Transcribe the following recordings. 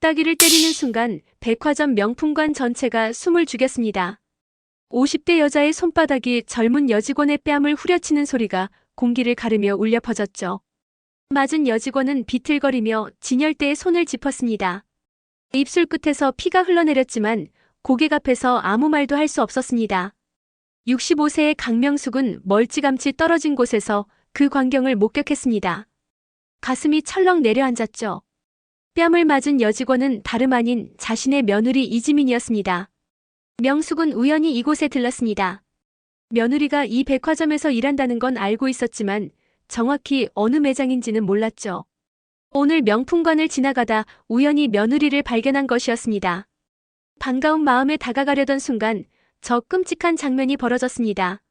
맞닥이를 때리는 순간 백화점 명품관 전체가 숨을 죽였습니다. 50대 여자의 손바닥이 젊은 여직원의 뺨을 후려치는 소리가 공기를 가르며 울려 퍼졌죠. 맞은 여직원은 비틀거리며 진열대에 손을 짚었습니다. 입술 끝에서 피가 흘러내렸지만 고객 앞에서 아무 말도 할 수 없었습니다. 65세의 강명숙은 멀찌감치 떨어진 곳에서 그 광경을 목격했습니다. 가슴이 철렁 내려앉았죠. 뺨을 맞은 여직원은 다름 아닌 자신의 며느리 이지민이었습니다. 명숙은 우연히 이곳에 들렀습니다. 며느리가 이 백화점에서 일한다는 건 알고 있었지만 정확히 어느 매장인지는 몰랐죠. 오늘 명품관을 지나가다 우연히 며느리를 발견한 것이었습니다. 반가운 마음에 다가가려던 순간 저 끔찍한 장면이 벌어졌습니다.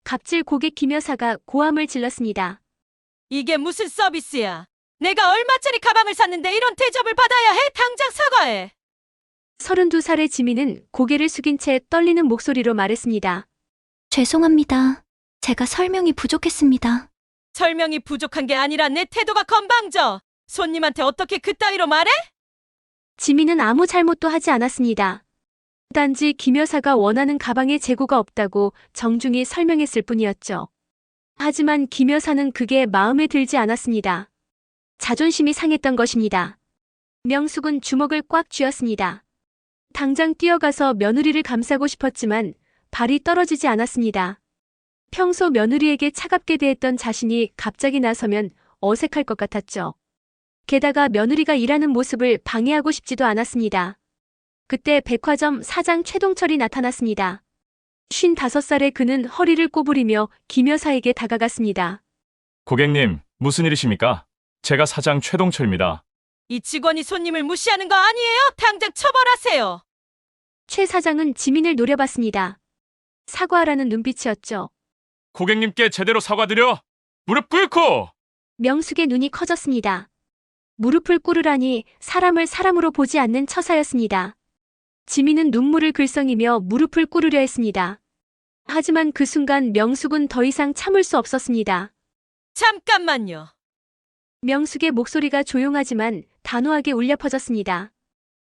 갑질 고객 김 여사가 고함을 질렀습니다. 이게 무슨 서비스야? 내가 얼마짜리 가방을 샀는데 이런 대접을 받아야 해? 당장 사과해! 32살의 지민은 고개를 숙인 채 떨리는 목소리로 말했습니다. 죄송합니다. 제가 설명이 부족했습니다. 설명이 부족한 게 아니라 내 태도가 건방져! 손님한테 어떻게 그따위로 말해? 지민은 아무 잘못도 하지 않았습니다. 단지 김 여사가 원하는 가방에 재고가 없다고 정중히 설명했을 뿐이었죠. 하지만 김 여사는 그게 마음에 들지 않았습니다. 자존심이 상했던 것입니다. 명숙은 주먹을 꽉 쥐었습니다. 당장 뛰어가서 며느리를 감싸고 싶었지만 발이 떨어지지 않았습니다. 평소 며느리에게 차갑게 대했던 자신이 갑자기 나서면 어색할 것 같았죠. 게다가 며느리가 일하는 모습을 방해하고 싶지도 않았습니다. 그때 백화점 사장 최동철이 나타났습니다. 55살의 그는 허리를 꼬부리며 김 여사에게 다가갔습니다. 고객님, 무슨 일이십니까? 제가 사장 최동철입니다. 이 직원이 손님을 무시하는 거 아니에요? 당장 처벌하세요! 최 사장은 지민을 노려봤습니다. 사과하라는 눈빛이었죠. 고객님께 제대로 사과드려! 무릎 꿇고! 명숙의 눈이 커졌습니다. 무릎을 꿇으라니 사람을 사람으로 보지 않는 처사였습니다. 지민은 눈물을 글썽이며 무릎을 꿇으려 했습니다. 하지만 그 순간 명숙은 더 이상 참을 수 없었습니다. 잠깐만요. 명숙의 목소리가 조용하지만 단호하게 울려 퍼졌습니다.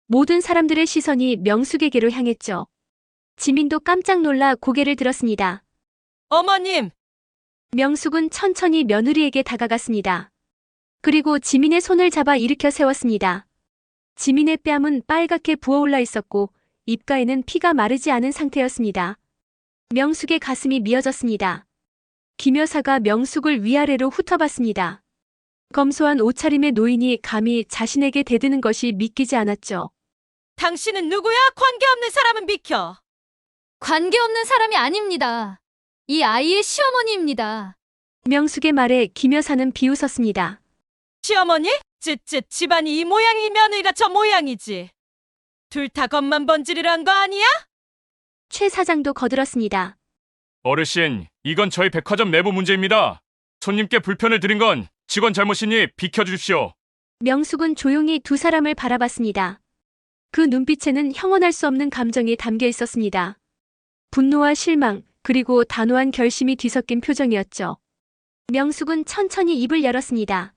모든 사람들의 시선이 명숙에게로 향했죠. 지민도 깜짝 놀라 고개를 들었습니다. 어머님! 명숙은 천천히 며느리에게 다가갔습니다. 그리고 지민의 손을 잡아 일으켜 세웠습니다. 지민의 뺨은 빨갛게 부어올라 있었고 입가에는 피가 마르지 않은 상태였습니다. 명숙의 가슴이 미어졌습니다. 김 여사가 명숙을 위아래로 훑어봤습니다. 검소한 옷차림의 노인이 감히 자신에게 대드는 것이 믿기지 않았죠. 당신은 누구야? 관계없는 사람은 비켜! 관계없는 사람이 아닙니다. 이 아이의 시어머니입니다. 명숙의 말에 김 여사는 비웃었습니다. 시어머니? 쯧쯧 집안이 이 모양이 며느리가 저 모양이지. 둘 다 겉만 번지르란 거 아니야? 최 사장도 거들었습니다. 어르신, 이건 저희 백화점 내부 문제입니다. 손님께 불편을 드린 건 직원 잘못이니 비켜주십시오. 명숙은 조용히 두 사람을 바라봤습니다. 그 눈빛에는 형언할 수 없는 감정이 담겨 있었습니다. 분노와 실망, 그리고 단호한 결심이 뒤섞인 표정이었죠. 명숙은 천천히 입을 열었습니다.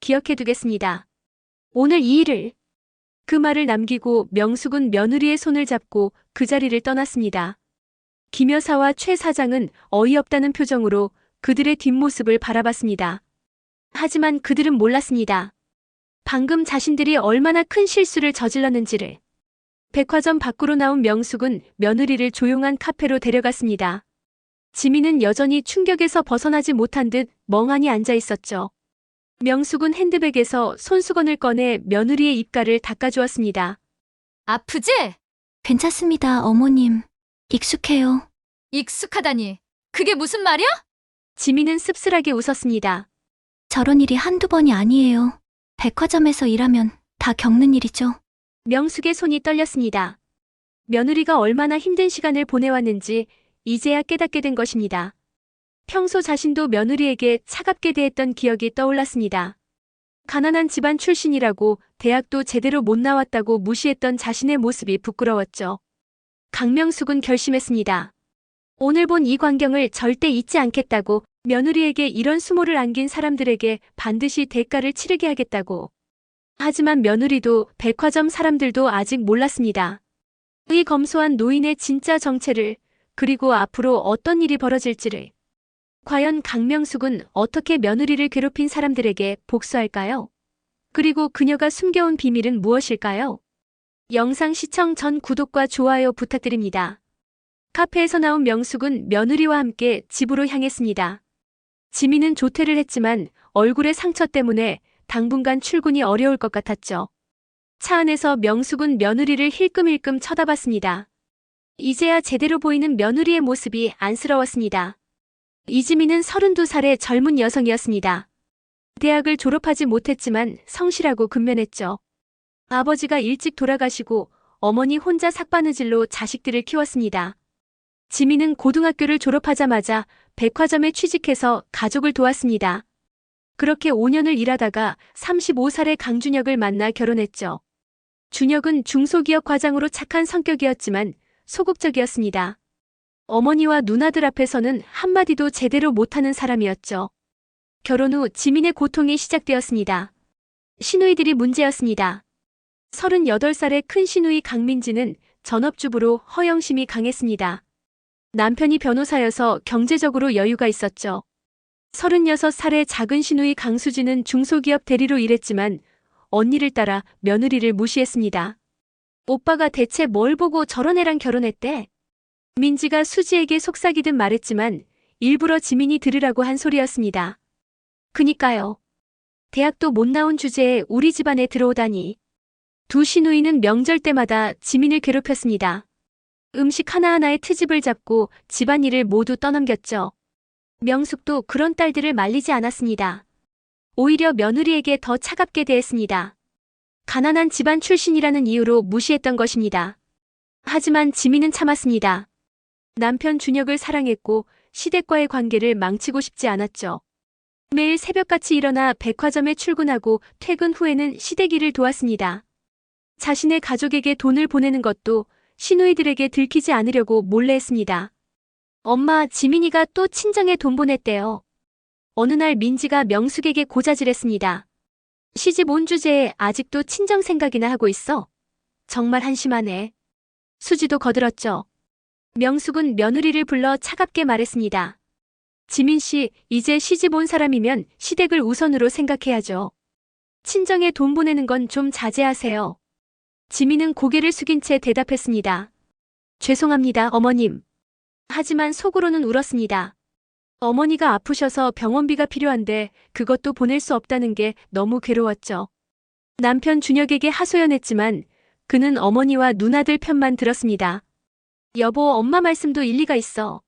기억해두겠습니다. 오늘 이 일을. 그 말을 남기고 명숙은 며느리의 손을 잡고 그 자리를 떠났습니다. 김 여사와 최 사장은 어이없다는 표정으로 그들의 뒷모습을 바라봤습니다. 하지만 그들은 몰랐습니다. 방금 자신들이 얼마나 큰 실수를 저질렀는지를. 백화점 밖으로 나온 명숙은 며느리를 조용한 카페로 데려갔습니다. 지민은 여전히 충격에서 벗어나지 못한 듯 멍하니 앉아 있었죠. 명숙은 핸드백에서 손수건을 꺼내 며느리의 입가를 닦아주었습니다. 아프지? 괜찮습니다, 어머님. 익숙해요. 익숙하다니. 그게 무슨 말이야? 지민은 씁쓸하게 웃었습니다. 저런 일이 한두 번이 아니에요. 백화점에서 일하면 다 겪는 일이죠. 명숙의 손이 떨렸습니다. 며느리가 얼마나 힘든 시간을 보내왔는지 이제야 깨닫게 된 것입니다. 평소 자신도 며느리에게 차갑게 대했던 기억이 떠올랐습니다. 가난한 집안 출신이라고 대학도 제대로 못 나왔다고 무시했던 자신의 모습이 부끄러웠죠. 강명숙은 결심했습니다. 오늘 본 이 광경을 절대 잊지 않겠다고, 며느리에게 이런 수모를 안긴 사람들에게 반드시 대가를 치르게 하겠다고. 하지만 며느리도 백화점 사람들도 아직 몰랐습니다. 이 검소한 노인의 진짜 정체를, 그리고 앞으로 어떤 일이 벌어질지를. 과연 강명숙은 어떻게 며느리를 괴롭힌 사람들에게 복수할까요? 그리고 그녀가 숨겨온 비밀은 무엇일까요? 영상 시청 전 구독과 좋아요 부탁드립니다. 카페에서 나온 명숙은 며느리와 함께 집으로 향했습니다. 지민은 조퇴를 했지만 얼굴의 상처 때문에 당분간 출근이 어려울 것 같았죠. 차 안에서 명숙은 며느리를 힐끔힐끔 쳐다봤습니다. 이제야 제대로 보이는 며느리의 모습이 안쓰러웠습니다. 이지민은 32살의 젊은 여성이었습니다. 대학을 졸업하지 못했지만 성실하고 근면했죠. 아버지가 일찍 돌아가시고 어머니 혼자 삭바느질로 자식들을 키웠습니다. 지민은 고등학교를 졸업하자마자 백화점에 취직해서 가족을 도왔습니다. 그렇게 5년을 일하다가 35살의 강준혁을 만나 결혼했죠. 준혁은 중소기업 과장으로 착한 성격이었지만 소극적이었습니다. 어머니와 누나들 앞에서는 한마디도 제대로 못하는 사람이었죠. 결혼 후 지민의 고통이 시작되었습니다. 시누이들이 문제였습니다. 38살의 큰 시누이 강민지는 전업주부로 허영심이 강했습니다. 남편이 변호사여서 경제적으로 여유가 있었죠. 36살의 작은 시누이 강수지는 중소기업 대리로 일했지만 언니를 따라 며느리를 무시했습니다. 오빠가 대체 뭘 보고 저런 애랑 결혼했대? 민지가 수지에게 속삭이듯 말했지만 일부러 지민이 들으라고 한 소리였습니다. 그니까요. 대학도 못 나온 주제에 우리 집안에 들어오다니. 두 시누이는 명절 때마다 지민을 괴롭혔습니다. 음식 하나하나에 트집을 잡고 집안일을 모두 떠넘겼죠. 명숙도 그런 딸들을 말리지 않았습니다. 오히려 며느리에게 더 차갑게 대했습니다. 가난한 집안 출신이라는 이유로 무시했던 것입니다. 하지만 지민은 참았습니다. 남편 준혁을 사랑했고 시댁과의 관계를 망치고 싶지 않았죠. 매일 새벽같이 일어나 백화점에 출근하고 퇴근 후에는 시댁 일을 도왔습니다. 자신의 가족에게 돈을 보내는 것도 시누이들에게 들키지 않으려고 몰래 했습니다. 엄마, 지민이가 또 친정에 돈 보냈대요. 어느 날 민지가 명숙에게 고자질했습니다. 시집 온 주제에 아직도 친정 생각이나 하고 있어? 정말 한심하네. 수지도 거들었죠. 명숙은 며느리를 불러 차갑게 말했습니다. 지민 씨, 이제 시집 온 사람이면 시댁을 우선으로 생각해야죠. 친정에 돈 보내는 건 좀 자제하세요. 지민은 고개를 숙인 채 대답했습니다. 죄송합니다, 어머님. 하지만 속으로는 울었습니다. 어머니가 아프셔서 병원비가 필요한데 그것도 보낼 수 없다는 게 너무 괴로웠죠. 남편 준혁에게 하소연했지만 그는 어머니와 누나들 편만 들었습니다. 여보, 엄마 말씀도 일리가 있어.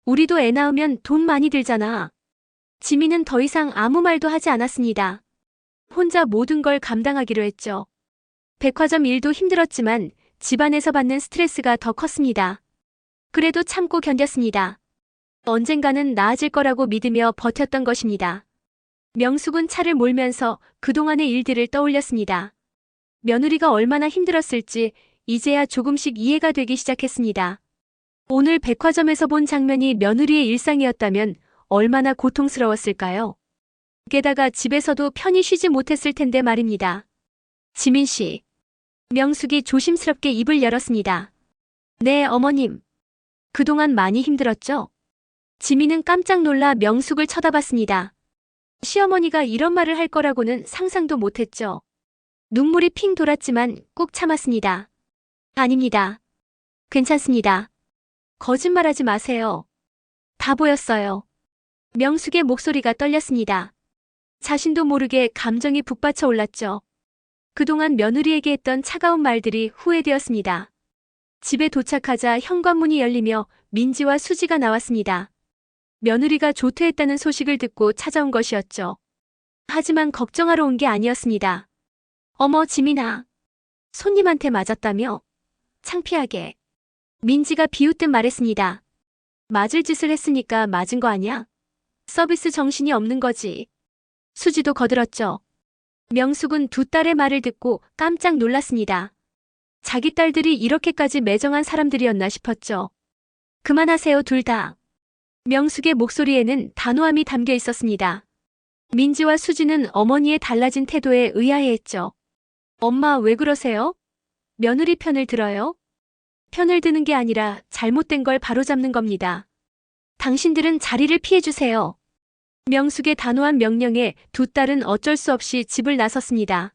우리도 애 낳으면 돈 많이 들잖아. 지민은 더 이상 아무 말도 하지 않았습니다. 혼자 모든 걸 감당하기로 했죠. 백화점 일도 힘들었지만 집안에서 받는 스트레스가 더 컸습니다. 그래도 참고 견뎠습니다. 언젠가는 나아질 거라고 믿으며 버텼던 것입니다. 명숙은 차를 몰면서 그동안의 일들을 떠올렸습니다. 며느리가 얼마나 힘들었을지 이제야 조금씩 이해가 되기 시작했습니다. 오늘 백화점에서 본 장면이 며느리의 일상이었다면 얼마나 고통스러웠을까요? 게다가 집에서도 편히 쉬지 못했을 텐데 말입니다. 지민 씨. 명숙이 조심스럽게 입을 열었습니다. 네, 어머님. 그동안 많이 힘들었죠? 지민은 깜짝 놀라 명숙을 쳐다봤습니다. 시어머니가 이런 말을 할 거라고는 상상도 못했죠. 눈물이 핑 돌았지만 꾹 참았습니다. 아닙니다. 괜찮습니다. 거짓말하지 마세요. 다 보였어요. 명숙의 목소리가 떨렸습니다. 자신도 모르게 감정이 북받쳐 올랐죠. 그동안 며느리에게 했던 차가운 말들이 후회되었습니다. 집에 도착하자 현관문이 열리며 민지와 수지가 나왔습니다. 며느리가 조퇴했다는 소식을 듣고 찾아온 것이었죠. 하지만 걱정하러 온 게 아니었습니다. 어머, 지민아. 손님한테 맞았다며? 창피하게. 민지가 비웃듯 말했습니다. 맞을 짓을 했으니까 맞은 거 아니야? 서비스 정신이 없는 거지. 수지도 거들었죠. 명숙은 두 딸의 말을 듣고 깜짝 놀랐습니다. 자기 딸들이 이렇게까지 매정한 사람들이었나 싶었죠. 그만하세요, 둘 다. 명숙의 목소리에는 단호함이 담겨 있었습니다. 민지와 수지는 어머니의 달라진 태도에 의아해했죠. 엄마 왜 그러세요? 며느리 편을 들어요? 편을 드는 게 아니라 잘못된 걸 바로잡는 겁니다. 당신들은 자리를 피해주세요. 명숙의 단호한 명령에 두 딸은 어쩔 수 없이 집을 나섰습니다.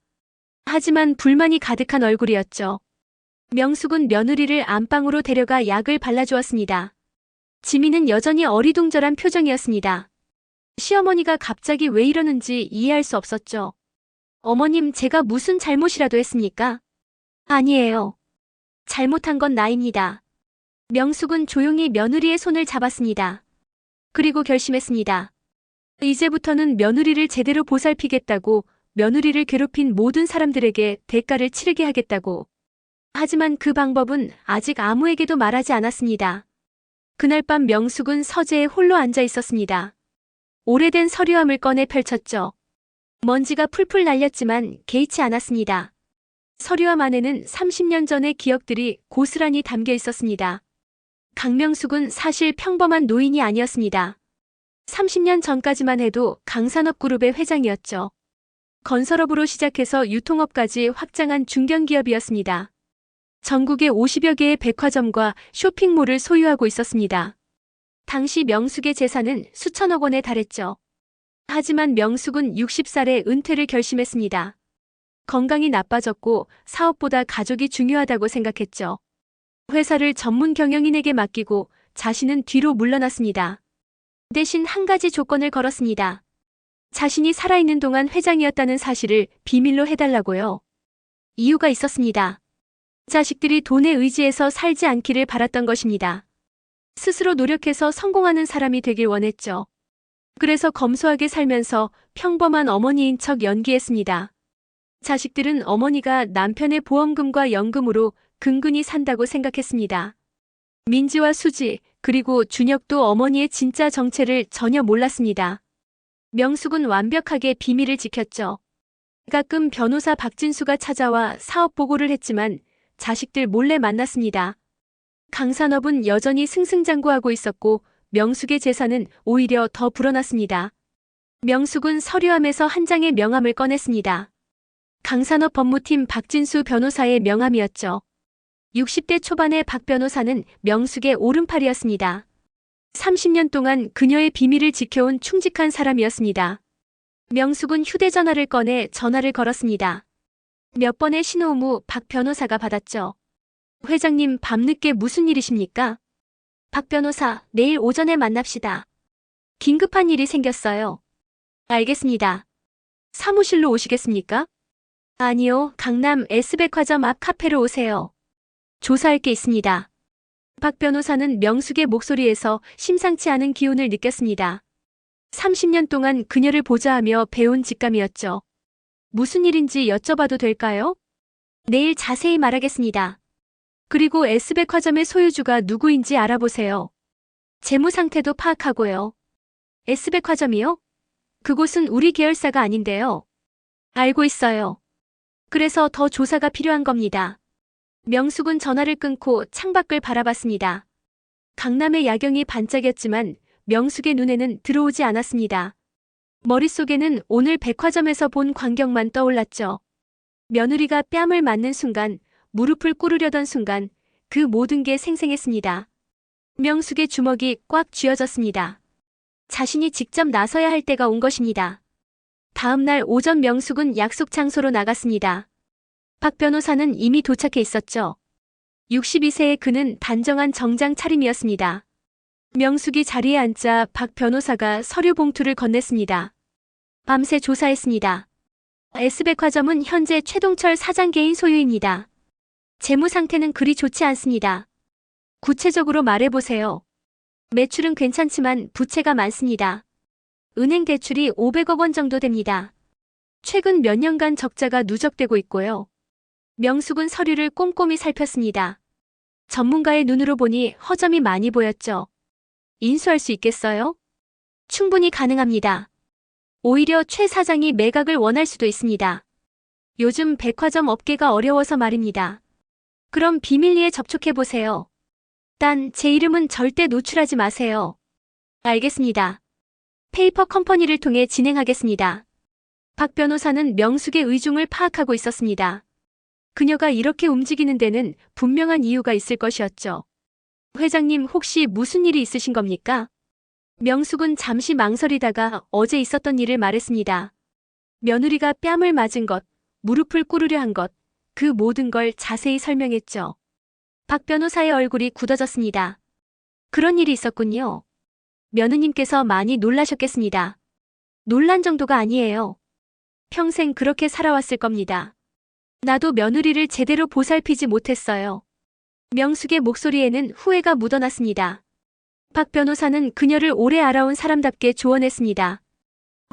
하지만 불만이 가득한 얼굴이었죠. 명숙은 며느리를 안방으로 데려가 약을 발라주었습니다. 지민은 여전히 어리둥절한 표정이었습니다. 시어머니가 갑자기 왜 이러는지 이해할 수 없었죠. 어머님, 제가 무슨 잘못이라도 했습니까? 아니에요. 잘못한 건 나입니다. 명숙은 조용히 며느리의 손을 잡았습니다. 그리고 결심했습니다. 이제부터는 며느리를 제대로 보살피겠다고, 며느리를 괴롭힌 모든 사람들에게 대가를 치르게 하겠다고. 하지만 그 방법은 아직 아무에게도 말하지 않았습니다. 그날 밤 명숙은 서재에 홀로 앉아 있었습니다. 오래된 서류함을 꺼내 펼쳤죠. 먼지가 풀풀 날렸지만 개의치 않았습니다. 서류함 안에는 30년 전의 기억들이 고스란히 담겨 있었습니다. 강명숙은 사실 평범한 노인이 아니었습니다. 30년 전까지만 해도 강산업그룹의 회장이었죠. 건설업으로 시작해서 유통업까지 확장한 중견기업이었습니다. 전국에 50여 개의 백화점과 쇼핑몰을 소유하고 있었습니다. 당시 명숙의 재산은 수천억 원에 달했죠. 하지만 명숙은 60살에 은퇴를 결심했습니다. 건강이 나빠졌고 사업보다 가족이 중요하다고 생각했죠. 회사를 전문 경영인에게 맡기고 자신은 뒤로 물러났습니다. 대신 한 가지 조건을 걸었습니다. 자신이 살아있는 동안 회장이었다는 사실을 비밀로 해달라고요. 이유가 있었습니다. 자식들이 돈에 의지해서 살지 않기를 바랐던 것입니다. 스스로 노력해서 성공하는 사람이 되길 원했죠. 그래서 검소하게 살면서 평범한 어머니인 척 연기했습니다. 자식들은 어머니가 남편의 보험금과 연금으로 근근히 산다고 생각했습니다. 민지와 수지, 그리고 준혁도 어머니의 진짜 정체를 전혀 몰랐습니다. 명숙은 완벽하게 비밀을 지켰죠. 가끔 변호사 박진수가 찾아와 사업 보고를 했지만 자식들 몰래 만났습니다. 강산업은 여전히 승승장구하고 있었고 명숙의 재산은 오히려 더 불어났습니다. 명숙은 서류함에서 한 장의 명함을 꺼냈습니다. 강산업 법무팀 박진수 변호사의 명함이었죠. 60대 초반의 박 변호사는 명숙의 오른팔이었습니다. 30년 동안 그녀의 비밀을 지켜온 충직한 사람이었습니다. 명숙은 휴대전화를 꺼내 전화를 걸었습니다. 몇 번의 신호음 후 박 변호사가 받았죠. 회장님, 밤늦게 무슨 일이십니까? 박 변호사, 내일 오전에 만납시다. 긴급한 일이 생겼어요. 알겠습니다. 사무실로 오시겠습니까? 아니요, 강남 S백화점 앞 카페로 오세요. 조사할 게 있습니다. 박 변호사는 명숙의 목소리에서 심상치 않은 기운을 느꼈습니다. 30년 동안 그녀를 보좌하며 배운 직감이었죠. 무슨 일인지 여쭤봐도 될까요? 내일 자세히 말하겠습니다. 그리고 S백화점의 소유주가 누구인지 알아보세요. 재무 상태도 파악하고요. S백화점이요? 그곳은 우리 계열사가 아닌데요. 알고 있어요. 그래서 더 조사가 필요한 겁니다. 명숙은 전화를 끊고 창밖을 바라봤습니다. 강남의 야경이 반짝였지만 명숙의 눈에는 들어오지 않았습니다. 머릿속에는 오늘 백화점에서 본 광경만 떠올랐죠. 며느리가 뺨을 맞는 순간, 무릎을 꿇으려던 순간, 그 모든 게 생생했습니다. 명숙의 주먹이 꽉 쥐어졌습니다. 자신이 직접 나서야 할 때가 온 것입니다. 다음 날 오전 명숙은 약속 장소로 나갔습니다. 박 변호사는 이미 도착해 있었죠. 62세의 그는 단정한 정장 차림이었습니다. 명숙이 자리에 앉자 박 변호사가 서류 봉투를 건넸습니다. 밤새 조사했습니다. S백화점은 현재 최동철 사장 개인 소유입니다. 재무 상태는 그리 좋지 않습니다. 구체적으로 말해보세요. 매출은 괜찮지만 부채가 많습니다. 은행 대출이 500억 원 정도 됩니다. 최근 몇 년간 적자가 누적되고 있고요. 명숙은 서류를 꼼꼼히 살폈습니다. 전문가의 눈으로 보니 허점이 많이 보였죠. 인수할 수 있겠어요? 충분히 가능합니다. 오히려 최 사장이 매각을 원할 수도 있습니다. 요즘 백화점 업계가 어려워서 말입니다. 그럼 비밀리에 접촉해보세요. 단 제 이름은 절대 노출하지 마세요. 알겠습니다. 페이퍼 컴퍼니를 통해 진행하겠습니다. 박 변호사는 명숙의 의중을 파악하고 있었습니다. 그녀가 이렇게 움직이는 데는 분명한 이유가 있을 것이었죠. 회장님, 혹시 무슨 일이 있으신 겁니까? 명숙은 잠시 망설이다가 어제 있었던 일을 말했습니다. 며느리가 뺨을 맞은 것, 무릎을 꿇으려 한 것, 그 모든 걸 자세히 설명했죠. 박 변호사의 얼굴이 굳어졌습니다. 그런 일이 있었군요. 며느님께서 많이 놀라셨겠습니다. 놀란 정도가 아니에요. 평생 그렇게 살아왔을 겁니다. 나도 며느리를 제대로 보살피지 못했어요. 명숙의 목소리에는 후회가 묻어났습니다. 박 변호사는 그녀를 오래 알아온 사람답게 조언했습니다.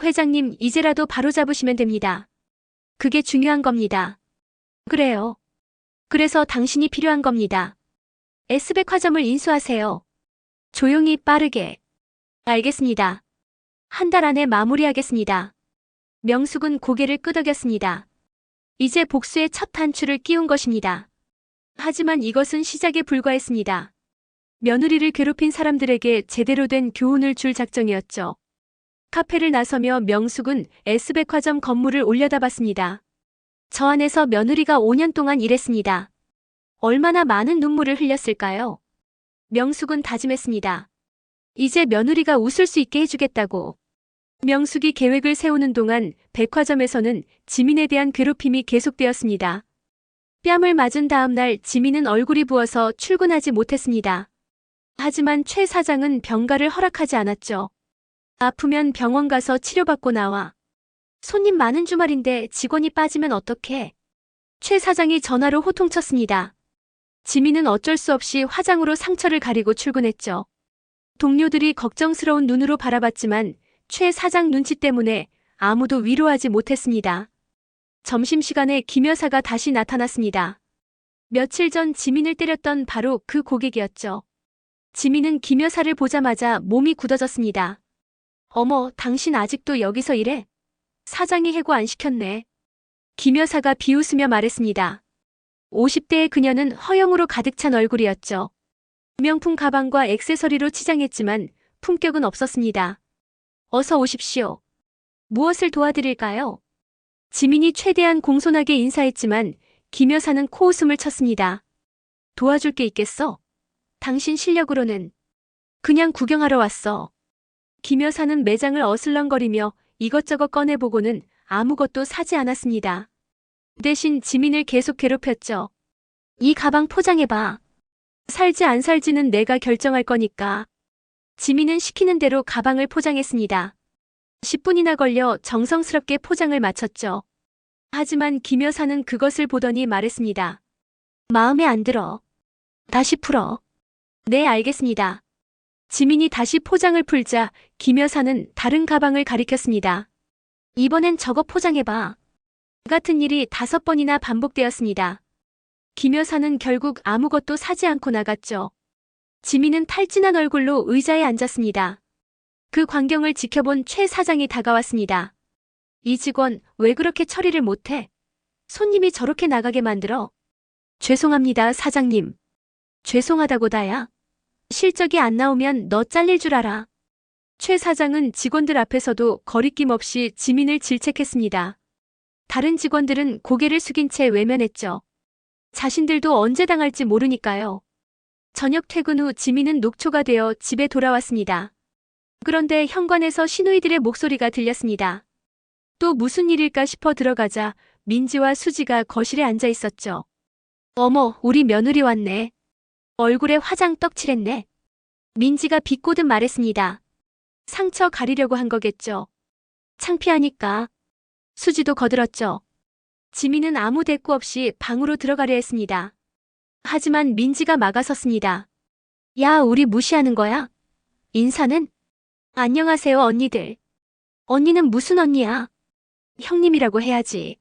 회장님, 이제라도 바로잡으시면 됩니다. 그게 중요한 겁니다. 그래요. 그래서 당신이 필요한 겁니다. S백화점을 인수하세요. 조용히 빠르게. 알겠습니다. 한 달 안에 마무리하겠습니다. 명숙은 고개를 끄덕였습니다. 이제 복수의 첫 단추를 끼운 것입니다. 하지만 이것은 시작에 불과했습니다. 며느리를 괴롭힌 사람들에게 제대로 된 교훈을 줄 작정이었죠. 카페를 나서며 명숙은 S백화점 건물을 올려다봤습니다. 저 안에서 며느리가 5년 동안 일했습니다. 얼마나 많은 눈물을 흘렸을까요? 명숙은 다짐했습니다. 이제 며느리가 웃을 수 있게 해주겠다고. 명숙이 계획을 세우는 동안 백화점에서는 지민에 대한 괴롭힘이 계속되었습니다. 뺨을 맞은 다음 날 지민은 얼굴이 부어서 출근하지 못했습니다. 하지만 최 사장은 병가를 허락하지 않았죠. 아프면 병원 가서 치료받고 나와. 손님 많은 주말인데 직원이 빠지면 어떡해? 최 사장이 전화로 호통쳤습니다. 지민은 어쩔 수 없이 화장으로 상처를 가리고 출근했죠. 동료들이 걱정스러운 눈으로 바라봤지만 최 사장 눈치 때문에 아무도 위로하지 못했습니다. 점심시간에 김 여사가 다시 나타났습니다. 며칠 전 지민을 때렸던 바로 그 고객이었죠. 지민은 김 여사를 보자마자 몸이 굳어졌습니다. 어머, 당신 아직도 여기서 일해? 사장이 해고 안 시켰네. 김 여사가 비웃으며 말했습니다. 50대의 그녀는 허영으로 가득 찬 얼굴이었죠. 명품 가방과 액세서리로 치장했지만 품격은 없었습니다. 어서 오십시오. 무엇을 도와드릴까요? 지민이 최대한 공손하게 인사했지만 김 여사는 코웃음을 쳤습니다. 도와줄 게 있겠어? 당신 실력으로는 그냥 구경하러 왔어. 김 여사는 매장을 어슬렁거리며 이것저것 꺼내보고는 아무것도 사지 않았습니다. 대신 지민을 계속 괴롭혔죠. 이 가방 포장해봐. 살지 안 살지는 내가 결정할 거니까. 지민은 시키는 대로 가방을 포장했습니다. 10분이나 걸려 정성스럽게 포장을 마쳤죠. 하지만 김 여사는 그것을 보더니 말했습니다. 마음에 안 들어. 다시 풀어. 네, 알겠습니다. 지민이 다시 포장을 풀자 김 여사는 다른 가방을 가리켰습니다. 이번엔 저거 포장해봐. 같은 일이 5번이나 반복되었습니다. 김 여사는 결국 아무것도 사지 않고 나갔죠. 지민은 탈진한 얼굴로 의자에 앉았습니다. 그 광경을 지켜본 최 사장이 다가왔습니다. 이 직원 왜 그렇게 처리를 못해? 손님이 저렇게 나가게 만들어? 죄송합니다, 사장님. 죄송하다고 다야. 실적이 안 나오면 너 잘릴 줄 알아. 최 사장은 직원들 앞에서도 거리낌 없이 지민을 질책했습니다. 다른 직원들은 고개를 숙인 채 외면했죠. 자신들도 언제 당할지 모르니까요. 저녁 퇴근 후 지민은 녹초가 되어 집에 돌아왔습니다. 그런데 현관에서 시누이들의 목소리가 들렸습니다. 또 무슨 일일까 싶어 들어가자 민지와 수지가 거실에 앉아 있었죠. 어머, 우리 며느리 왔네. 얼굴에 화장 떡칠했네. 민지가 비꼬듯 말했습니다. 상처 가리려고 한 거겠죠. 창피하니까. 수지도 거들었죠. 지민은 아무 대꾸 없이 방으로 들어가려 했습니다. 하지만 민지가 막아섰습니다. 야, 우리 무시하는 거야? 인사는? 안녕하세요, 언니들. 언니는 무슨 언니야? 형님이라고 해야지.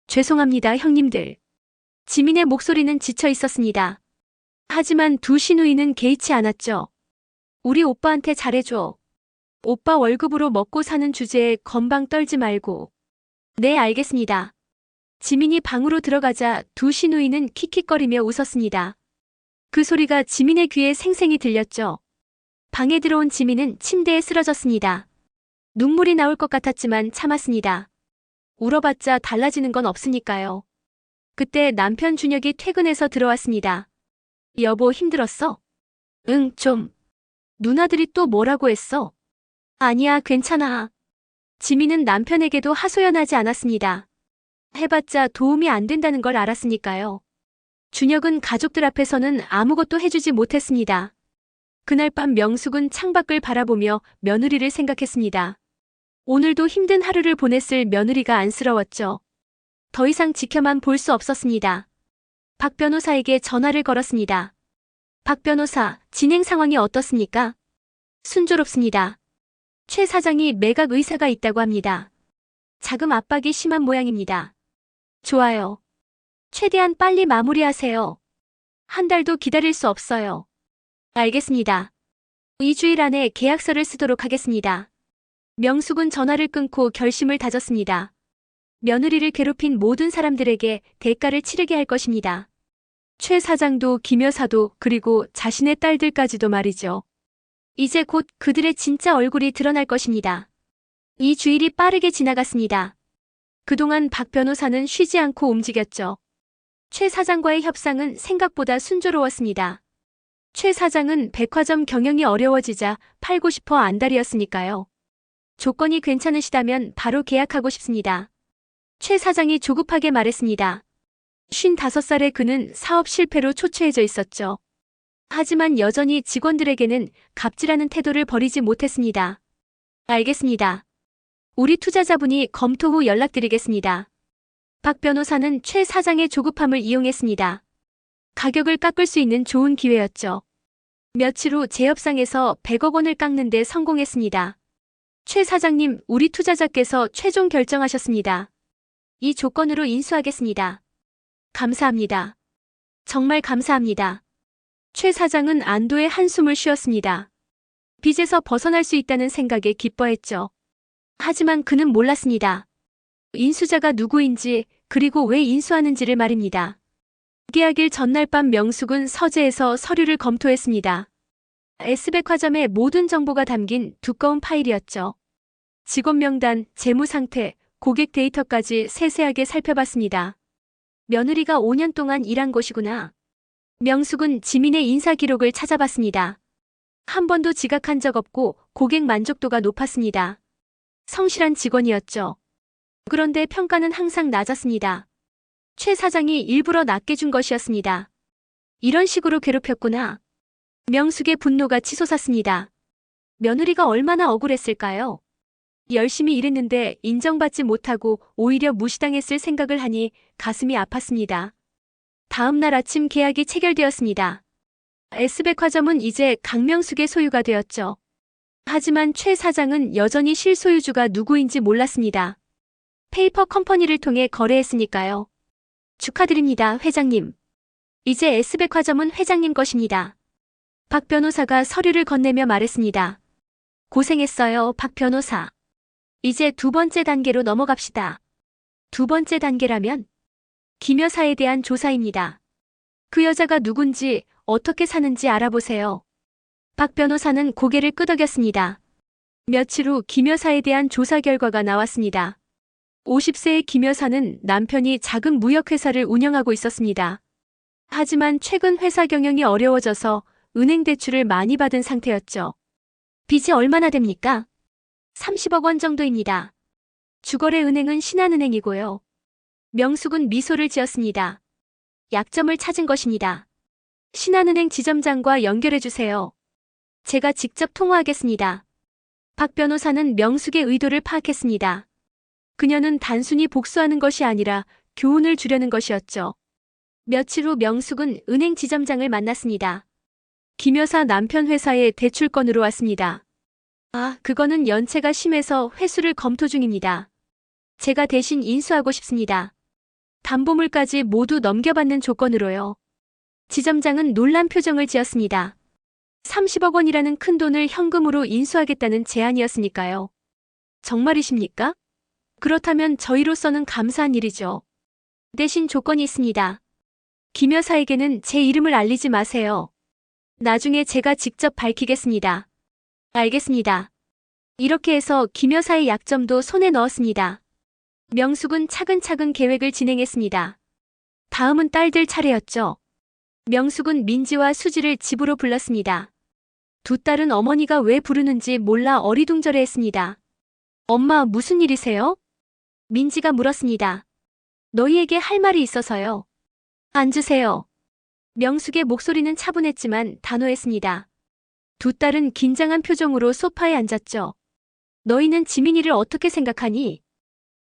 죄송합니다, 형님들. 지민의 목소리는 지쳐 있었습니다. 하지만 두 시누이는 개의치 않았죠. 우리 오빠한테 잘해줘. 오빠 월급으로 먹고 사는 주제에 건방 떨지 말고. 네, 알겠습니다. 지민이 방으로 들어가자 두 시누이는 킥킥거리며 웃었습니다. 그 소리가 지민의 귀에 생생히 들렸죠. 방에 들어온 지민은 침대에 쓰러졌습니다. 눈물이 나올 것 같았지만 참았습니다. 울어봤자 달라지는 건 없으니까요. 그때 남편 준혁이 퇴근해서 들어왔습니다. 여보, 힘들었어? 응, 좀. 누나들이 또 뭐라고 했어? 아니야, 괜찮아. 지민은 남편에게도 하소연하지 않았습니다. 해봤자 도움이 안 된다는 걸 알았으니까요. 준혁은 가족들 앞에서는 아무것도 해주지 못했습니다. 그날 밤 명숙은 창밖을 바라보며 며느리를 생각했습니다. 오늘도 힘든 하루를 보냈을 며느리가 안쓰러웠죠. 더 이상 지켜만 볼 수 없었습니다. 박 변호사에게 전화를 걸었습니다. 박 변호사, 진행 상황이 어떻습니까? 순조롭습니다. 최 사장이 매각 의사가 있다고 합니다. 자금 압박이 심한 모양입니다. 좋아요. 최대한 빨리 마무리하세요. 한 달도 기다릴 수 없어요. 알겠습니다. 2주일 안에 계약서를 쓰도록 하겠습니다. 명숙은 전화를 끊고 결심을 다졌습니다. 며느리를 괴롭힌 모든 사람들에게 대가를 치르게 할 것입니다. 최 사장도 김 여사도 그리고 자신의 딸들까지도 말이죠. 이제 곧 그들의 진짜 얼굴이 드러날 것입니다. 이 주일이 빠르게 지나갔습니다. 그동안 박 변호사는 쉬지 않고 움직였죠. 최 사장과의 협상은 생각보다 순조로웠습니다. 최 사장은 백화점 경영이 어려워지자 팔고 싶어 안달이었으니까요. 조건이 괜찮으시다면 바로 계약하고 싶습니다. 최 사장이 조급하게 말했습니다. 55살의 그는 사업 실패로 초췌해져 있었죠. 하지만 여전히 직원들에게는 갑질하는 태도를 버리지 못했습니다. 알겠습니다. 우리 투자자분이 검토 후 연락드리겠습니다. 박 변호사는 최 사장의 조급함을 이용했습니다. 가격을 깎을 수 있는 좋은 기회였죠. 며칠 후 재협상에서 100억 원을 깎는 데 성공했습니다. 최 사장님, 우리 투자자께서 최종 결정하셨습니다. 이 조건으로 인수하겠습니다. 감사합니다. 정말 감사합니다. 최 사장은 안도의 한숨을 쉬었습니다. 빚에서 벗어날 수 있다는 생각에 기뻐했죠. 하지만 그는 몰랐습니다. 인수자가 누구인지 그리고 왜 인수하는지를 말입니다. 계약일 전날 밤 명숙은 서재에서 서류를 검토했습니다. S백화점의 모든 정보가 담긴 두꺼운 파일이었죠. 직원 명단, 재무 상태, 고객 데이터까지 세세하게 살펴봤습니다. 며느리가 5년 동안 일한 곳이구나. 명숙은 지민의 인사 기록을 찾아봤습니다. 한 번도 지각한 적 없고 고객 만족도가 높았습니다. 성실한 직원이었죠. 그런데 평가는 항상 낮았습니다. 최 사장이 일부러 낮게 준 것이었습니다. 이런 식으로 괴롭혔구나. 명숙의 분노가 치솟았습니다. 며느리가 얼마나 억울했을까요? 열심히 일했는데 인정받지 못하고 오히려 무시당했을 생각을 하니 가슴이 아팠습니다. 다음 날 아침 계약이 체결되었습니다. S백화점은 이제 강명숙의 소유가 되었죠. 하지만 최 사장은 여전히 실소유주가 누구인지 몰랐습니다. 페이퍼 컴퍼니를 통해 거래했으니까요. 축하드립니다, 회장님. 이제 S백화점은 회장님 것입니다. 박 변호사가 서류를 건네며 말했습니다. 고생했어요, 박 변호사. 이제 두 번째 단계로 넘어갑시다. 두 번째 단계라면? 김 여사에 대한 조사입니다. 그 여자가 누군지, 어떻게 사는지 알아보세요. 박 변호사는 고개를 끄덕였습니다. 며칠 후 김 여사에 대한 조사 결과가 나왔습니다. 50세의 김 여사는 남편이 작은 무역회사를 운영하고 있었습니다. 하지만 최근 회사 경영이 어려워져서 은행 대출을 많이 받은 상태였죠. 빚이 얼마나 됩니까? 30억 원 정도입니다. 주거래 은행은 신한은행이고요. 명숙은 미소를 지었습니다. 약점을 찾은 것입니다. 신한은행 지점장과 연결해주세요. 제가 직접 통화하겠습니다. 박 변호사는 명숙의 의도를 파악했습니다. 그녀는 단순히 복수하는 것이 아니라 교훈을 주려는 것이었죠. 며칠 후 명숙은 은행 지점장을 만났습니다. 김 여사 남편 회사에 대출 건으로 왔습니다. 아, 그거는 연체가 심해서 회수를 검토 중입니다. 제가 대신 인수하고 싶습니다. 담보물까지 모두 넘겨받는 조건으로요. 지점장은 놀란 표정을 지었습니다. 30억 원이라는 큰 돈을 현금으로 인수하겠다는 제안이었으니까요. 정말이십니까? 그렇다면 저희로서는 감사한 일이죠. 대신 조건이 있습니다. 김 여사에게는 제 이름을 알리지 마세요. 나중에 제가 직접 밝히겠습니다. 알겠습니다. 이렇게 해서 김 여사의 약점도 손에 넣었습니다. 명숙은 차근차근 계획을 진행했습니다. 다음은 딸들 차례였죠. 명숙은 민지와 수지를 집으로 불렀습니다. 두 딸은 어머니가 왜 부르는지 몰라 어리둥절해했습니다. 엄마, 무슨 일이세요? 민지가 물었습니다. 너희에게 할 말이 있어서요. 앉으세요. 명숙의 목소리는 차분했지만 단호했습니다. 두 딸은 긴장한 표정으로 소파에 앉았죠. 너희는 지민이를 어떻게 생각하니?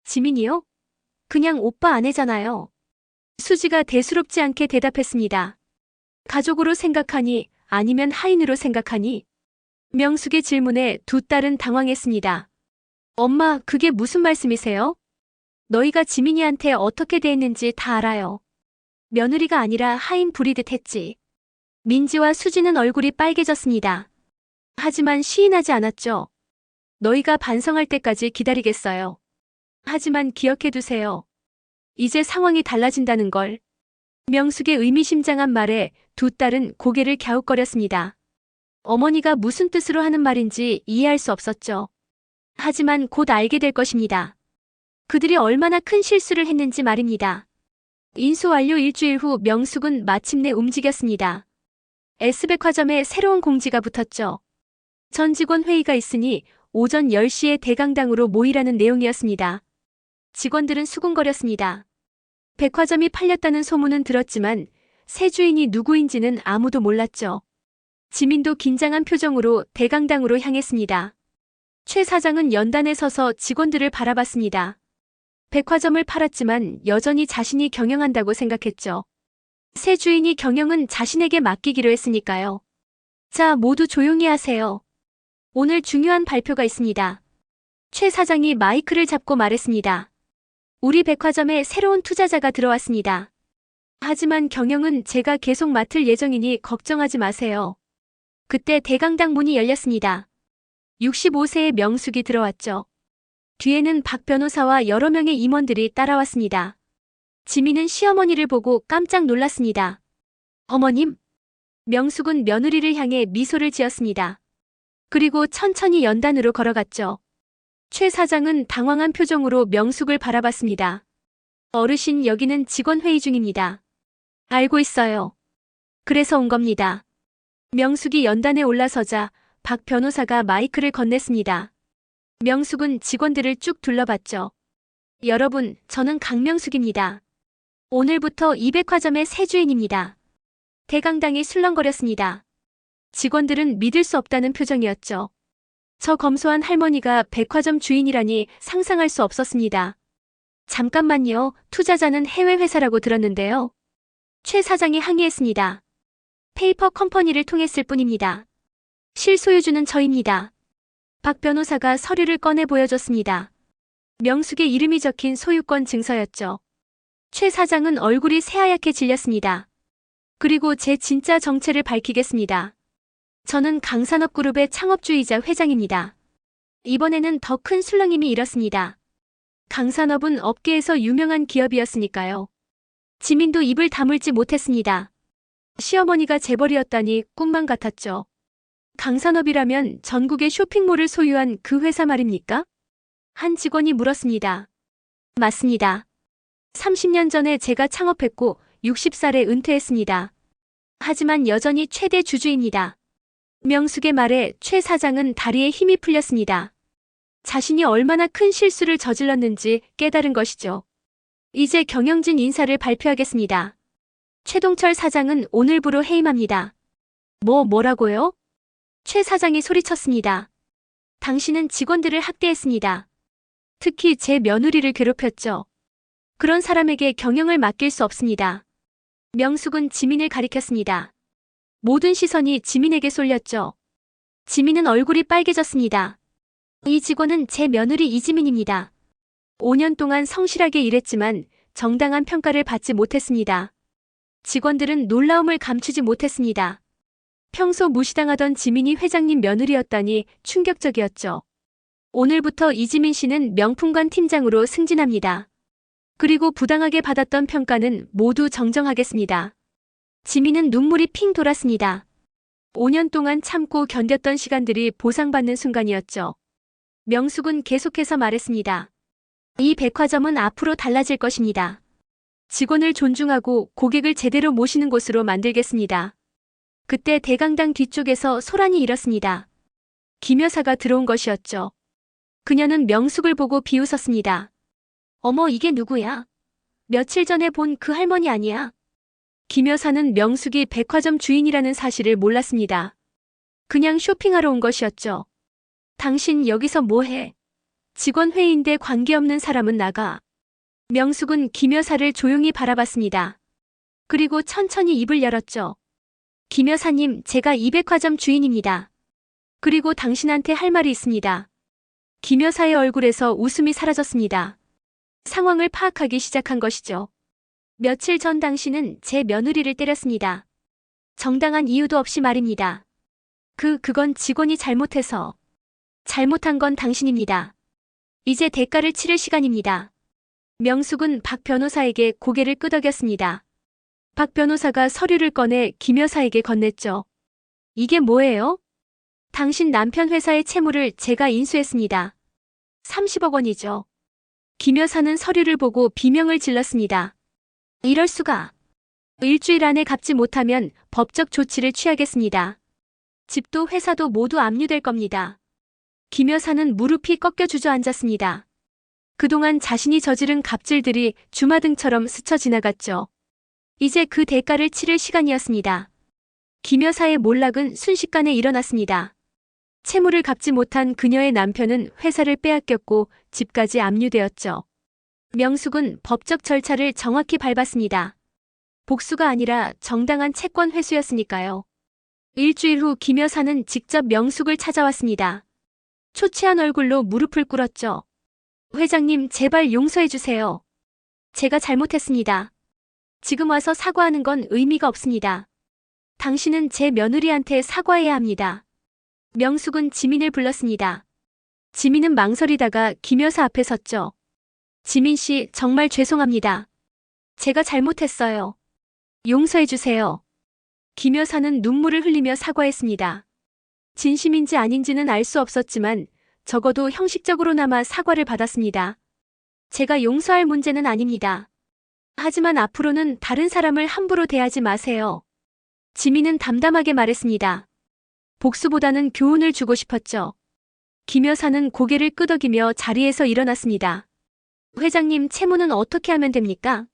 지민이요? 그냥 오빠 아내잖아요. 수지가 대수롭지 않게 대답했습니다. 가족으로 생각하니 아니면 하인으로 생각하니? 명숙의 질문에 두 딸은 당황했습니다. 엄마, 그게 무슨 말씀이세요? 너희가 지민이한테 어떻게 대했는지 다 알아요. 며느리가 아니라 하인 부리듯 했지. 민지와 수지는 얼굴이 빨개졌습니다. 하지만 시인하지 않았죠. 너희가 반성할 때까지 기다리겠어요. 하지만 기억해두세요. 이제 상황이 달라진다는 걸. 명숙의 의미심장한 말에 두 딸은 고개를 갸웃거렸습니다. 어머니가 무슨 뜻으로 하는 말인지 이해할 수 없었죠. 하지만 곧 알게 될 것입니다. 그들이 얼마나 큰 실수를 했는지 말입니다. 인수 완료 일주일 후 명숙은 마침내 움직였습니다. S백화점에 새로운 공지가 붙었죠. 전 직원 회의가 있으니 오전 10시에 대강당으로 모이라는 내용이었습니다. 직원들은 수군거렸습니다. 백화점이 팔렸다는 소문은 들었지만 새 주인이 누구인지는 아무도 몰랐죠. 지민도 긴장한 표정으로 대강당으로 향했습니다. 최 사장은 연단에 서서 직원들을 바라봤습니다. 백화점을 팔았지만 여전히 자신이 경영한다고 생각했죠. 새 주인이 경영은 자신에게 맡기기로 했으니까요. 자, 모두 조용히 하세요. 오늘 중요한 발표가 있습니다. 최 사장이 마이크를 잡고 말했습니다. 우리 백화점에 새로운 투자자가 들어왔습니다. 하지만 경영은 제가 계속 맡을 예정이니 걱정하지 마세요. 그때 대강당 문이 열렸습니다. 65세의 명숙이 들어왔죠. 뒤에는 박 변호사와 여러 명의 임원들이 따라왔습니다. 지민은 시어머니를 보고 깜짝 놀랐습니다. 어머님? 명숙은 며느리를 향해 미소를 지었습니다. 그리고 천천히 연단으로 걸어갔죠. 최 사장은 당황한 표정으로 명숙을 바라봤습니다. 어르신, 여기는 직원 회의 중입니다. 알고 있어요. 그래서 온 겁니다. 명숙이 연단에 올라서자 박 변호사가 마이크를 건넸습니다. 명숙은 직원들을 쭉 둘러봤죠. 여러분, 저는 강명숙입니다. 오늘부터 이 백화점의 새 주인입니다. 대강당이 술렁거렸습니다. 직원들은 믿을 수 없다는 표정이었죠. 저 검소한 할머니가 백화점 주인이라니 상상할 수 없었습니다. 잠깐만요, 투자자는 해외 회사라고 들었는데요. 최 사장이 항의했습니다. 페이퍼 컴퍼니를 통했을 뿐입니다. 실소유주는 저입니다. 박 변호사가 서류를 꺼내 보여줬습니다. 명숙의 이름이 적힌 소유권 증서였죠. 최 사장은 얼굴이 새하얗게 질렸습니다. 그리고 제 진짜 정체를 밝히겠습니다. 저는 강산업그룹의 창업주이자 회장입니다. 이번에는 더 큰 술렁임이 일었습니다. 강산업은 업계에서 유명한 기업이었으니까요. 지민도 입을 다물지 못했습니다. 시어머니가 재벌이었다니 꿈만 같았죠. 강산업이라면 전국의 쇼핑몰을 소유한 그 회사 말입니까? 한 직원이 물었습니다. 맞습니다. 30년 전에 제가 창업했고 60살에 은퇴했습니다. 하지만 여전히 최대 주주입니다. 명숙의 말에 최 사장은 다리에 힘이 풀렸습니다. 자신이 얼마나 큰 실수를 저질렀는지 깨달은 것이죠. 이제 경영진 인사를 발표하겠습니다. 최동철 사장은 오늘부로 해임합니다. 뭐라고요? 최 사장이 소리쳤습니다. 당신은 직원들을 학대했습니다. 특히 제 며느리를 괴롭혔죠. 그런 사람에게 경영을 맡길 수 없습니다. 명숙은 지민을 가리켰습니다. 모든 시선이 지민에게 쏠렸죠. 지민은 얼굴이 빨개졌습니다. 이 직원은 제 며느리 이지민입니다. 5년 동안 성실하게 일했지만 정당한 평가를 받지 못했습니다. 직원들은 놀라움을 감추지 못했습니다. 평소 무시당하던 지민이 회장님 며느리였다니 충격적이었죠. 오늘부터 이지민 씨는 명품관 팀장으로 승진합니다. 그리고 부당하게 받았던 평가는 모두 정정하겠습니다. 지민은 눈물이 핑 돌았습니다. 5년 동안 참고 견뎠던 시간들이 보상받는 순간이었죠. 명숙은 계속해서 말했습니다. 이 백화점은 앞으로 달라질 것입니다. 직원을 존중하고 고객을 제대로 모시는 곳으로 만들겠습니다. 그때 대강당 뒤쪽에서 소란이 일었습니다. 김 여사가 들어온 것이었죠. 그녀는 명숙을 보고 비웃었습니다. 어머, 이게 누구야? 며칠 전에 본 그 할머니 아니야? 김 여사는 명숙이 백화점 주인이라는 사실을 몰랐습니다. 그냥 쇼핑하러 온 것이었죠. 당신 여기서 뭐해? 직원 회의인데 관계없는 사람은 나가. 명숙은 김 여사를 조용히 바라봤습니다. 그리고 천천히 입을 열었죠. 김 여사님, 제가 이 백화점 주인입니다. 그리고 당신한테 할 말이 있습니다. 김 여사의 얼굴에서 웃음이 사라졌습니다. 상황을 파악하기 시작한 것이죠. 며칠 전 당신은 제 며느리를 때렸습니다. 정당한 이유도 없이 말입니다. 그건 직원이 잘못해서. 잘못한 건 당신입니다. 이제 대가를 치를 시간입니다. 명숙은 박 변호사에게 고개를 끄덕였습니다. 박 변호사가 서류를 꺼내 김 여사에게 건넸죠. 이게 뭐예요? 당신 남편 회사의 채무를 제가 인수했습니다. 30억 원이죠. 김 여사는 서류를 보고 비명을 질렀습니다. 이럴 수가. 일주일 안에 갚지 못하면 법적 조치를 취하겠습니다. 집도 회사도 모두 압류될 겁니다. 김 여사는 무릎이 꺾여 주저앉았습니다. 그동안 자신이 저지른 갑질들이 주마등처럼 스쳐 지나갔죠. 이제 그 대가를 치를 시간이었습니다. 김 여사의 몰락은 순식간에 일어났습니다. 채무를 갚지 못한 그녀의 남편은 회사를 빼앗겼고 집까지 압류되었죠. 명숙은 법적 절차를 정확히 밟았습니다. 복수가 아니라 정당한 채권 회수였으니까요. 일주일 후 김 여사는 직접 명숙을 찾아왔습니다. 초췌한 얼굴로 무릎을 꿇었죠. 회장님, 제발 용서해 주세요. 제가 잘못했습니다. 지금 와서 사과하는 건 의미가 없습니다. 당신은 제 며느리한테 사과해야 합니다. 명숙은 지민을 불렀습니다. 지민은 망설이다가 김 여사 앞에 섰죠. 지민 씨, 정말 죄송합니다. 제가 잘못했어요. 용서해 주세요. 김 여사는 눈물을 흘리며 사과했습니다. 진심인지 아닌지는 알 수 없었지만 적어도 형식적으로나마 사과를 받았습니다. 제가 용서할 문제는 아닙니다. 하지만 앞으로는 다른 사람을 함부로 대하지 마세요. 지민은 담담하게 말했습니다. 복수보다는 교훈을 주고 싶었죠. 김 여사는 고개를 끄덕이며 자리에서 일어났습니다. 회장님, 채무는 어떻게 하면 됩니까?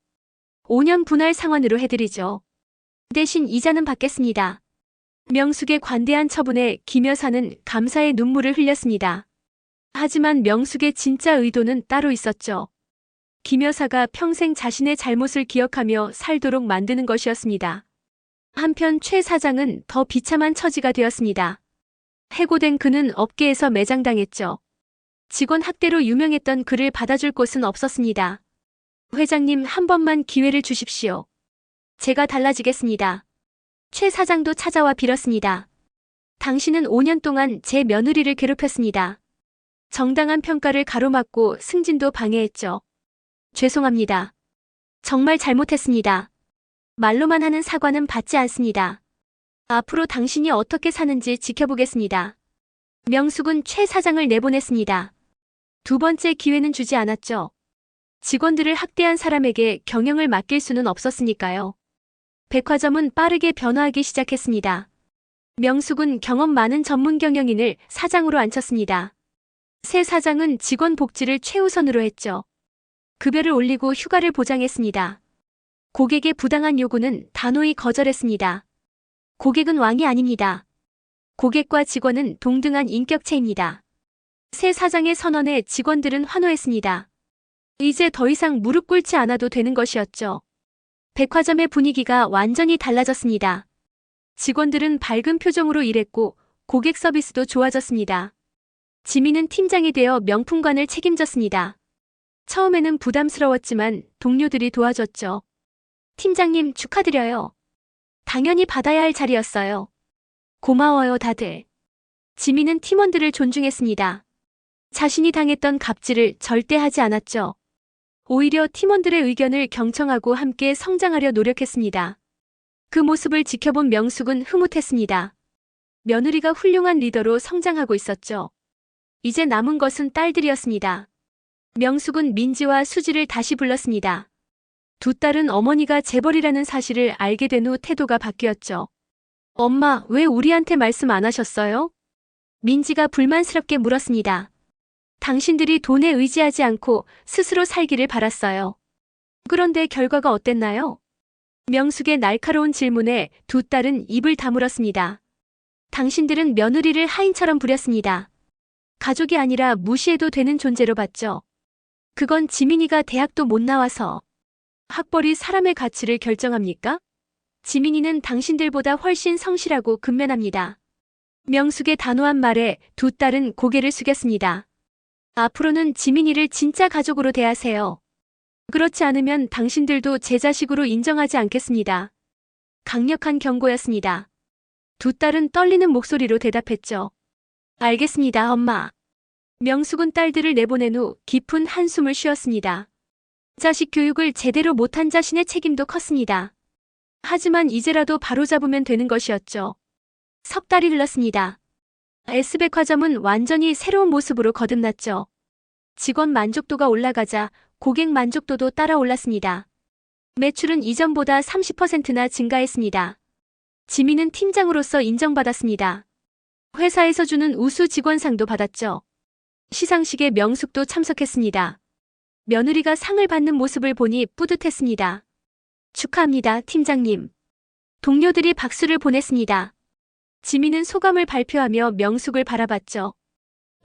5년 분할 상환으로 해드리죠. 대신 이자는 받겠습니다. 명숙의 관대한 처분에 김 여사는 감사의 눈물을 흘렸습니다. 하지만 명숙의 진짜 의도는 따로 있었죠. 김 여사가 평생 자신의 잘못을 기억하며 살도록 만드는 것이었습니다. 한편 최 사장은 더 비참한 처지가 되었습니다. 해고된 그는 업계에서 매장당했죠. 직원 학대로 유명했던 그를 받아줄 곳은 없었습니다. 회장님, 한 번만 기회를 주십시오. 제가 달라지겠습니다. 최 사장도 찾아와 빌었습니다. 당신은 5년 동안 제 며느리를 괴롭혔습니다. 정당한 평가를 가로막고 승진도 방해했죠. 죄송합니다. 정말 잘못했습니다. 말로만 하는 사과는 받지 않습니다. 앞으로 당신이 어떻게 사는지 지켜보겠습니다. 명숙은 최 사장을 내보냈습니다. 두 번째 기회는 주지 않았죠. 직원들을 학대한 사람에게 경영을 맡길 수는 없었으니까요. 백화점은 빠르게 변화하기 시작했습니다. 명숙은 경험 많은 전문 경영인을 사장으로 앉혔습니다. 새 사장은 직원 복지를 최우선으로 했죠. 급여를 올리고 휴가를 보장했습니다. 고객의 부당한 요구는 단호히 거절했습니다. 고객은 왕이 아닙니다. 고객과 직원은 동등한 인격체입니다. 새 사장의 선언에 직원들은 환호했습니다. 이제 더 이상 무릎 꿇지 않아도 되는 것이었죠. 백화점의 분위기가 완전히 달라졌습니다. 직원들은 밝은 표정으로 일했고 고객 서비스도 좋아졌습니다. 지민은 팀장이 되어 명품관을 책임졌습니다. 처음에는 부담스러웠지만 동료들이 도와줬죠. 팀장님, 축하드려요. 당연히 받아야 할 자리였어요. 고마워요, 다들. 지민은 팀원들을 존중했습니다. 자신이 당했던 갑질을 절대 하지 않았죠. 오히려 팀원들의 의견을 경청하고 함께 성장하려 노력했습니다. 그 모습을 지켜본 명숙은 흐뭇했습니다. 며느리가 훌륭한 리더로 성장하고 있었죠. 이제 남은 것은 딸들이었습니다. 명숙은 민지와 수지를 다시 불렀습니다. 두 딸은 어머니가 재벌이라는 사실을 알게 된 후 태도가 바뀌었죠. 엄마, 왜 우리한테 말씀 안 하셨어요? 민지가 불만스럽게 물었습니다. 당신들이 돈에 의지하지 않고 스스로 살기를 바랐어요. 그런데 결과가 어땠나요? 명숙의 날카로운 질문에 두 딸은 입을 다물었습니다. 당신들은 며느리를 하인처럼 부렸습니다. 가족이 아니라 무시해도 되는 존재로 봤죠. 그건 지민이가 대학도 못 나와서. 학벌이 사람의 가치를 결정합니까? 지민이는 당신들보다 훨씬 성실하고 근면합니다. 명숙의 단호한 말에 두 딸은 고개를 숙였습니다. 앞으로는 지민이를 진짜 가족으로 대하세요. 그렇지 않으면 당신들도 제 자식으로 인정하지 않겠습니다. 강력한 경고였습니다. 두 딸은 떨리는 목소리로 대답했죠. 알겠습니다, 엄마. 명숙은 딸들을 내보낸 후 깊은 한숨을 쉬었습니다. 자식 교육을 제대로 못한 자신의 책임도 컸습니다. 하지만 이제라도 바로잡으면 되는 것이었죠. 석 달이 흘렀습니다. S백화점은 완전히 새로운 모습으로 거듭났죠. 직원 만족도가 올라가자 고객 만족도도 따라 올랐습니다. 매출은 이전보다 30%나 증가했습니다. 지민은 팀장으로서 인정받았습니다. 회사에서 주는 우수 직원상도 받았죠. 시상식에 명숙도 참석했습니다. 며느리가 상을 받는 모습을 보니 뿌듯했습니다. 축하합니다, 팀장님. 동료들이 박수를 보냈습니다. 지민은 소감을 발표하며 명숙을 바라봤죠.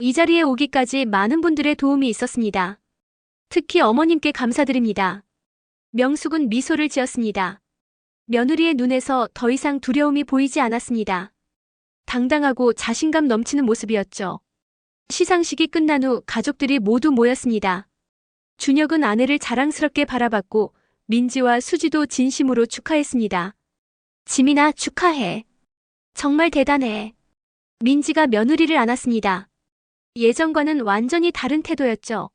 이 자리에 오기까지 많은 분들의 도움이 있었습니다. 특히 어머님께 감사드립니다. 명숙은 미소를 지었습니다. 며느리의 눈에서 더 이상 두려움이 보이지 않았습니다. 당당하고 자신감 넘치는 모습이었죠. 시상식이 끝난 후 가족들이 모두 모였습니다. 준혁은 아내를 자랑스럽게 바라봤고 민지와 수지도 진심으로 축하했습니다. 지민아, 축하해. 정말 대단해. 민지가 며느리를 안았습니다. 예전과는 완전히 다른 태도였죠.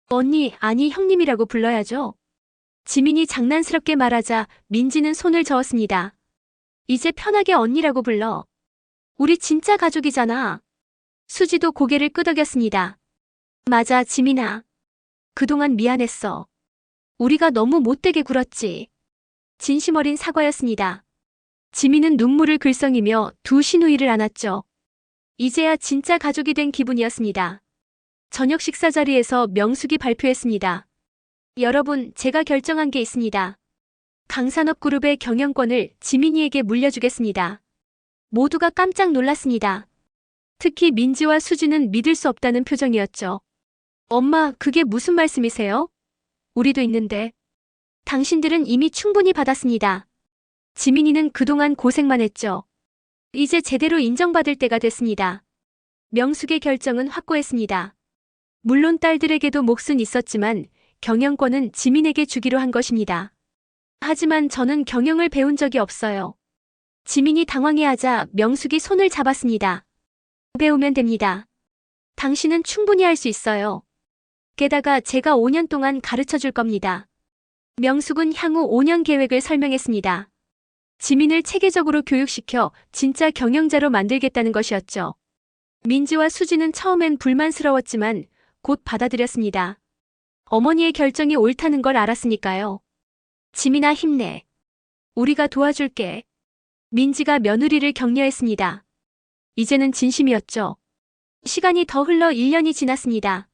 언니, 아니 형님이라고 불러야죠. 지민이 장난스럽게 말하자 민지는 손을 저었습니다. 이제 편하게 언니라고 불러. 우리 진짜 가족이잖아. 수지도 고개를 끄덕였습니다. 맞아, 지민아. 그동안 미안했어. 우리가 너무 못되게 굴었지. 진심 어린 사과였습니다. 지민은 눈물을 글썽이며 두 시누이를 안았죠. 이제야 진짜 가족이 된 기분이었습니다. 저녁 식사 자리에서 명숙이 발표했습니다. 여러분, 제가 결정한 게 있습니다. 강산업 그룹의 경영권을 지민이에게 물려주겠습니다. 모두가 깜짝 놀랐습니다. 특히 민지와 수지는 믿을 수 없다는 표정이었죠. 엄마, 그게 무슨 말씀이세요? 우리도 있는데. 당신들은 이미 충분히 받았습니다. 지민이는 그동안 고생만 했죠. 이제 제대로 인정받을 때가 됐습니다. 명숙의 결정은 확고했습니다. 물론 딸들에게도 몫은 있었지만 경영권은 지민에게 주기로 한 것입니다. 하지만 저는 경영을 배운 적이 없어요. 지민이 당황해하자 명숙이 손을 잡았습니다. 배우면 됩니다. 당신은 충분히 할 수 있어요. 게다가 제가 5년 동안 가르쳐 줄 겁니다. 명숙은 향후 5년 계획을 설명했습니다. 지민을 체계적으로 교육시켜 진짜 경영자로 만들겠다는 것이었죠. 민지와 수지는 처음엔 불만스러웠지만 곧 받아들였습니다. 어머니의 결정이 옳다는 걸 알았으니까요. 지민아, 힘내. 우리가 도와줄게. 민지가 며느리를 격려했습니다. 이제는 진심이었죠. 시간이 더 흘러 1년이 지났습니다.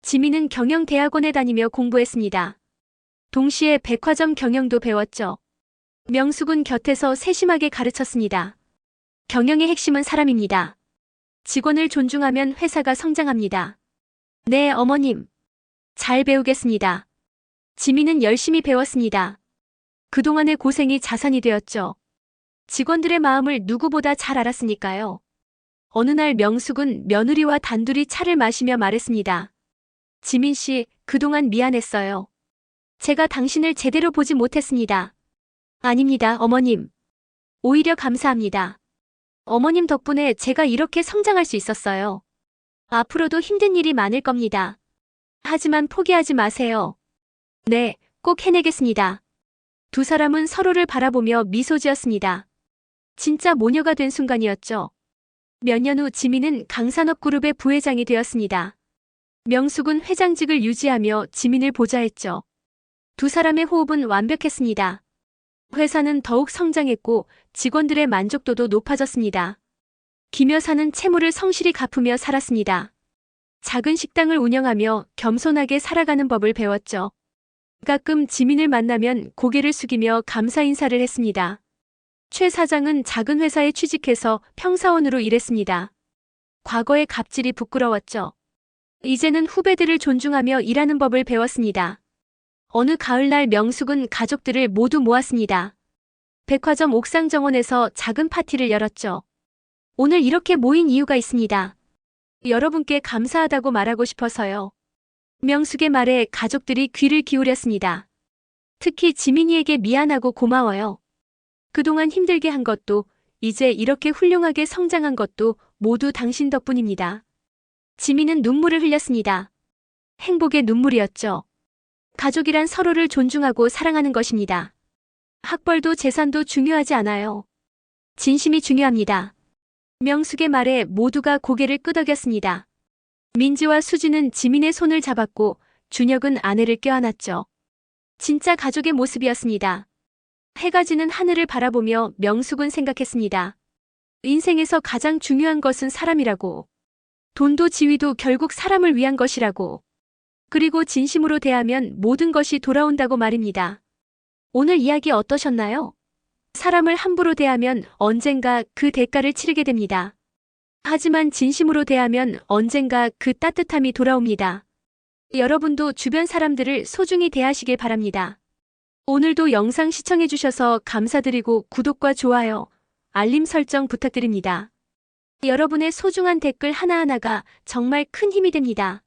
지민은 경영대학원에 다니며 공부했습니다. 동시에 백화점 경영도 배웠죠. 명숙은 곁에서 세심하게 가르쳤습니다. 경영의 핵심은 사람입니다. 직원을 존중하면 회사가 성장합니다. 네, 어머님. 잘 배우겠습니다. 지민은 열심히 배웠습니다. 그동안의 고생이 자산이 되었죠. 직원들의 마음을 누구보다 잘 알았으니까요. 어느 날 명숙은 며느리와 단둘이 차를 마시며 말했습니다. 지민 씨, 그동안 미안했어요. 제가 당신을 제대로 보지 못했습니다. 아닙니다, 어머님. 오히려 감사합니다. 어머님 덕분에 제가 이렇게 성장할 수 있었어요. 앞으로도 힘든 일이 많을 겁니다. 하지만 포기하지 마세요. 네, 꼭 해내겠습니다. 두 사람은 서로를 바라보며 미소 지었습니다. 진짜 모녀가 된 순간이었죠. 몇 년 후 지민은 강산업그룹의 부회장이 되었습니다. 명숙은 회장직을 유지하며 지민을 보좌했죠. 두 사람의 호흡은 완벽했습니다. 회사는 더욱 성장했고 직원들의 만족도도 높아졌습니다. 김 여사는 채무를 성실히 갚으며 살았습니다. 작은 식당을 운영하며 겸손하게 살아가는 법을 배웠죠. 가끔 지민을 만나면 고개를 숙이며 감사 인사를 했습니다. 최 사장은 작은 회사에 취직해서 평사원으로 일했습니다. 과거의 갑질이 부끄러웠죠. 이제는 후배들을 존중하며 일하는 법을 배웠습니다. 어느 가을날 명숙은 가족들을 모두 모았습니다. 백화점 옥상 정원에서 작은 파티를 열었죠. 오늘 이렇게 모인 이유가 있습니다. 여러분께 감사하다고 말하고 싶어서요. 명숙의 말에 가족들이 귀를 기울였습니다. 특히 지민이에게 미안하고 고마워요. 그동안 힘들게 한 것도, 이제 이렇게 훌륭하게 성장한 것도 모두 당신 덕분입니다. 지민은 눈물을 흘렸습니다. 행복의 눈물이었죠. 가족이란 서로를 존중하고 사랑하는 것입니다. 학벌도 재산도 중요하지 않아요. 진심이 중요합니다. 명숙의 말에 모두가 고개를 끄덕였습니다. 민지와 수지는 지민의 손을 잡았고 준혁은 아내를 껴안았죠. 진짜 가족의 모습이었습니다. 해가 지는 하늘을 바라보며 명숙은 생각했습니다. 인생에서 가장 중요한 것은 사람이라고. 돈도 지위도 결국 사람을 위한 것이라고. 그리고 진심으로 대하면 모든 것이 돌아온다고 말입니다. 오늘 이야기 어떠셨나요? 사람을 함부로 대하면 언젠가 그 대가를 치르게 됩니다. 하지만 진심으로 대하면 언젠가 그 따뜻함이 돌아옵니다. 여러분도 주변 사람들을 소중히 대하시길 바랍니다. 오늘도 영상 시청해주셔서 감사드리고 구독과 좋아요, 알림 설정 부탁드립니다. 여러분의 소중한 댓글 하나하나가 정말 큰 힘이 됩니다.